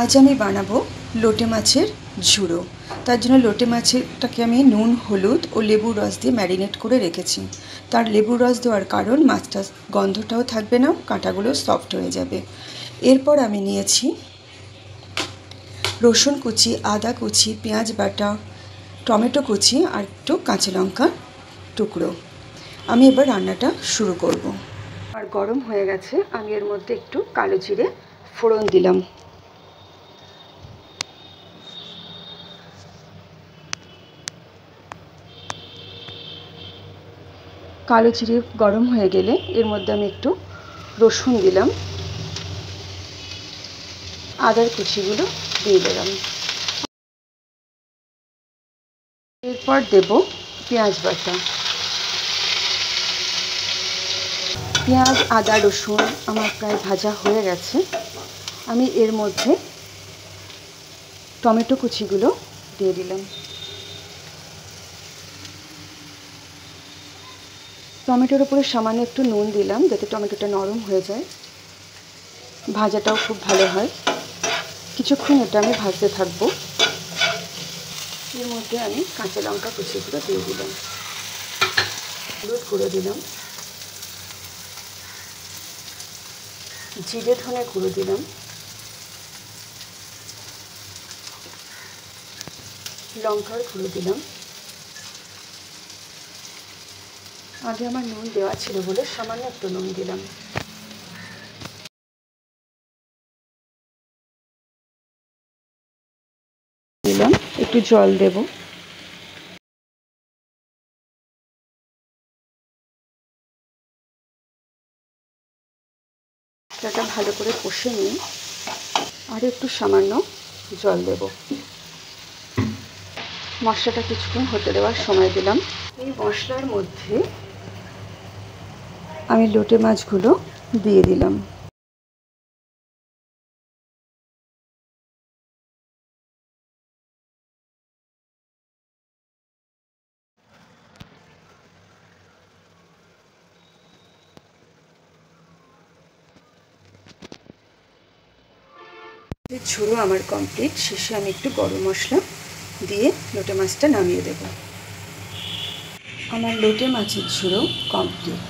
আজ আমি বানাবো লোটে মাছের ঝুড়ো। তার জন্য লোটে মাছটাকে আমি নুন, হলুদ ও লেবুর রস দিয়ে ম্যারিনেট করে রেখেছি। তার লেবুর রস দেওয়ার কারণ মাছটা গন্ধটাও থাকবে না, কাঁটাগুলো সফট হয়ে যাবে। এরপর আমি নিয়েছি রসুন কুচি, আদা কুচি, পেঁয়াজ বাটা, টমেটো কুচি আর একটু কাঁচা লঙ্কা টুকরো। আমি এবার রান্নাটা শুরু করব। আর গরম হয়ে গেছে, আমি এর মধ্যে একটু কালো জিরে ফোড়ন দিলাম। কালো জিরে গরম হয়ে গেলে এর মধ্যে আমি একটু রসুন দিলাম, আদার কুচিগুলো দিয়ে দিলাম। এরপর দেব পেঁয়াজ বাটা। পেঁয়াজ, আদা, রসুন আমার প্রায় ভাজা হয়ে গেছে। আমি এর মধ্যে টমেটো কুচিগুলো দিয়ে দিলাম। টমেটোর উপরে সামান্য একটু নুন দিলাম যাতে টমেটোটা নরম হয়ে যায়, ভাজাটাও খুব ভালো হয়। কিছুক্ষণ এটা আমি ভাজতে থাকবো। এর মধ্যে আমি কাঁচা লঙ্কা কুচিগুলো দিয়ে দিলাম, হলুদ গুঁড়ো দিলাম, জিরে ধনে গুঁড়ো দিলাম, লঙ্কার গুঁড়ো দিলাম। আগে আমার নুন দেওয়া ছিল বলে সামান্য একটু নুন দিলাম। একটু জল দেব। এটা ভালো করে কষে নিয়ে আর একটু সামান্য জল দেব। মশলাটা কিছুক্ষণ হতে দেওয়ার সময় দিলাম। এই মশলার মধ্যে আমি লোটে মাছগুলো দিয়ে দিলাম। ঝুড়ো আমার কমপ্লিট। শেষে আমি একটু গরম মশলা দিয়ে লোটে মাছটা নামিয়ে দেব। আমার লোটে মাছের ঝুড়ো কমপ্লিট।